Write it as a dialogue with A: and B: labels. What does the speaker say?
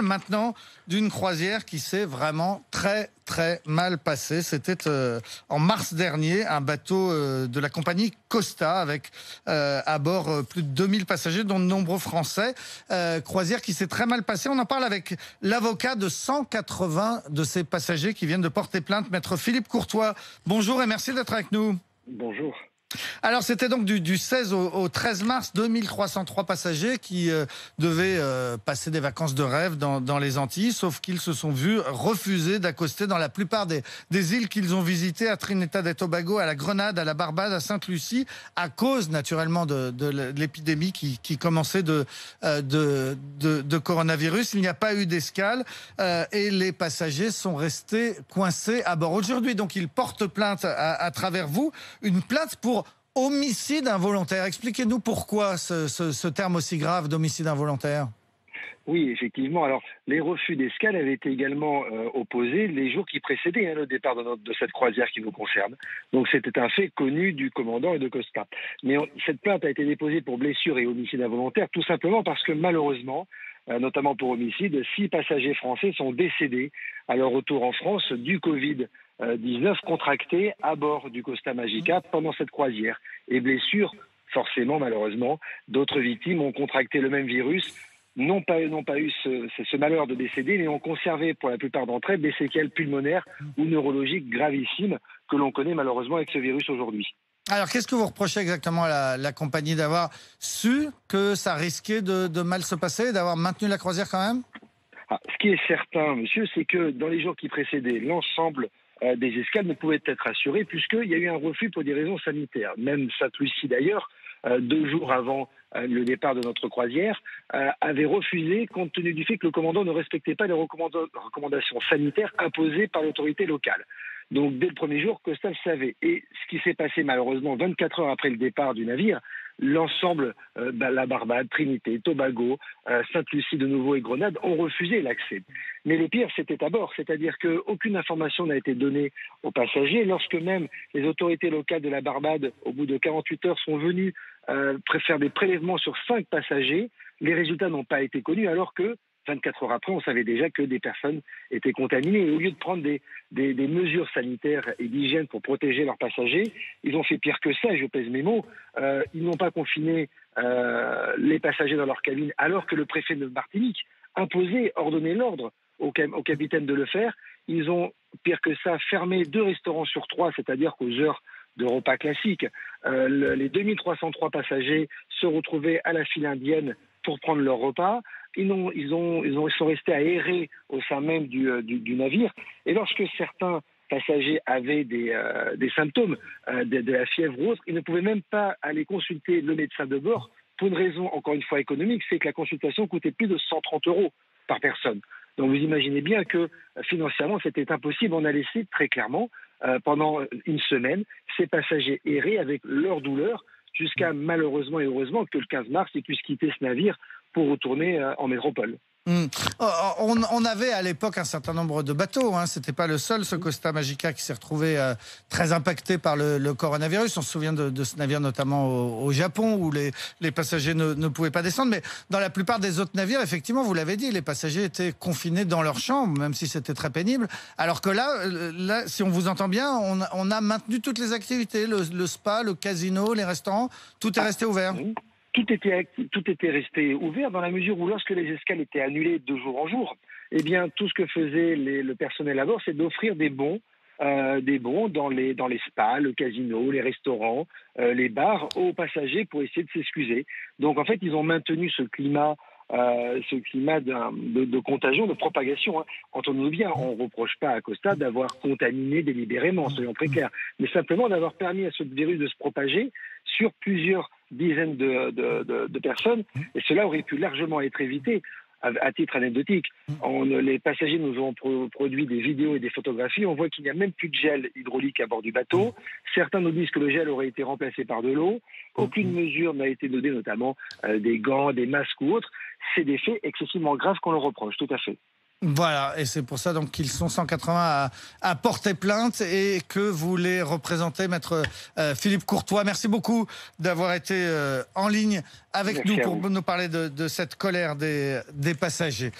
A: Maintenant d'une croisière qui s'est vraiment très mal passée. C'était en mars dernier, un bateau de la compagnie Costa avec à bord plus de 2000 passagers dont de nombreux Français. Croisière qui s'est très mal passée. On en parle avec l'avocat de 180 de ces passagers qui viennent de porter plainte, maître Philippe Courtois. Bonjour et merci d'être avec nous.
B: Bonjour.
A: Alors c'était donc du 16 au 13 mars, 2303 passagers qui devaient passer des vacances de rêve dans les Antilles, sauf qu'ils se sont vus refuser d'accoster dans la plupart des îles qu'ils ont visitées, à Trinidad et Tobago, à la Grenade, à la Barbade, à Sainte-Lucie, à cause naturellement de l'épidémie qui commençait de coronavirus. Il n'y a pas eu d'escale et les passagers sont restés coincés à bord. Aujourd'hui, donc, ils portent plainte à travers vous, une plainte pour homicide involontaire. Expliquez-nous pourquoi ce terme aussi grave d'homicide involontaire.
B: Oui, effectivement. Alors, les refus d'escale avaient été également opposés les jours qui précédaient le départ de cette croisière qui vous concerne. Donc, c'était un fait connu du commandant et de Costa. Mais cette plainte a été déposée pour blessure et homicide involontaire, tout simplement parce que malheureusement, notamment pour homicide, 6 passagers français sont décédés à leur retour en France du Covid-19 contracté à bord du Costa Magica pendant cette croisière. Et blessure, forcément, malheureusement, d'autres victimes ont contracté le même virus, n'ont pas eu ce malheur de décéder, mais ont conservé pour la plupart d'entre elles des séquelles pulmonaires ou neurologiques gravissimes que l'on connaît malheureusement avec ce virus aujourd'hui.
A: Alors, qu'est-ce que vous reprochez exactement à la compagnie, d'avoir su que ça risquait de mal se passer et d'avoir maintenu la croisière quand même ?
B: Ce qui est certain, monsieur, c'est que dans les jours qui précédaient, l'ensemble des escales ne pouvaient être assurées puisqu'il y a eu un refus pour des raisons sanitaires. Même Sainte-Lucie, d'ailleurs, 2 jours avant le départ de notre croisière, avait refusé compte tenu du fait que le commandant ne respectait pas les recommandations sanitaires imposées par l'autorité locale. Donc, dès le premier jour, Costa le savait. Et ce qui s'est passé, malheureusement, 24 heures après le départ du navire, l'ensemble, la Barbade, Trinité, Tobago, Sainte-Lucie de nouveau et Grenade ont refusé l'accès. Mais le pire, c'était à bord, c'est-à-dire qu'aucune information n'a été donnée aux passagers. Lorsque même les autorités locales de la Barbade, au bout de 48 heures, sont venues faire des prélèvements sur 5 passagers, les résultats n'ont pas été connus, alors que 24 heures après, on savait déjà que des personnes étaient contaminées. Et au lieu de prendre des mesures sanitaires et d'hygiène pour protéger leurs passagers, ils ont fait pire que ça, et je pèse mes mots. Ils n'ont pas confiné les passagers dans leur cabine, alors que le préfet de Martinique imposait, ordonnait l'ordre au capitaine de le faire. Ils ont, pire que ça, fermé 2 restaurants sur 3, c'est-à-dire qu'aux heures de repas classiques, les 2303 passagers se retrouvaient à la file indienne pour prendre leur repas. Ils sont restés à errer au sein même du navire. Et lorsque certains passagers avaient des symptômes de la fièvre ou autre, ils ne pouvaient même pas aller consulter le médecin de bord pour une raison, encore une fois, économique, c'est que la consultation coûtait plus de 130 € par personne. Donc vous imaginez bien que financièrement, c'était impossible. On a laissé très clairement, pendant une semaine, ces passagers errer avec leur douleur, jusqu'à malheureusement et heureusement que le 15 mars, ils puissent quitter ce navire pour retourner en métropole.
A: On avait à l'époque un certain nombre de bateaux, c'était pas le seul, ce Costa Magica, qui s'est retrouvé très impacté par le coronavirus. On se souvient de ce navire notamment au Japon, où les passagers ne pouvaient pas descendre, mais dans la plupart des autres navires, effectivement, vous l'avez dit, les passagers étaient confinés dans leur chambre, même si c'était très pénible, alors que là, si on vous entend bien, on a maintenu toutes les activités, le spa, le casino, les restaurants, tout est resté ouvert.
B: Tout était resté ouvert dans la mesure où lorsque les escales étaient annulées de jour en jour, eh bien, tout ce que faisait le personnel à bord, c'est d'offrir des bons dans les spas, le casino, les restaurants, les bars aux passagers pour essayer de s'excuser. Donc, en fait, ils ont maintenu ce climat de contagion, de propagation. Entendons-nous bien, on ne reproche pas à Costa d'avoir contaminé délibérément, soyons très clairs, mais simplement d'avoir permis à ce virus de se propager sur plusieurs dizaines de personnes, et cela aurait pu largement être évité. À titre anecdotique, les passagers nous ont produit des vidéos et des photographies. On voit qu'il n'y a même plus de gel hydraulique à bord du bateau. Certains nous disent que le gel aurait été remplacé par de l'eau. Aucune mesure n'a été donnée, notamment des gants, des masques ou autres. C'est des faits excessivement graves qu'on leur reproche, tout à fait.
A: Voilà, et c'est pour ça donc qu'ils sont 180 à porter plainte et que vous les représentez, maître Philippe Courtois. Merci beaucoup d'avoir été en ligne avec nous pour nous parler de cette colère des passagers.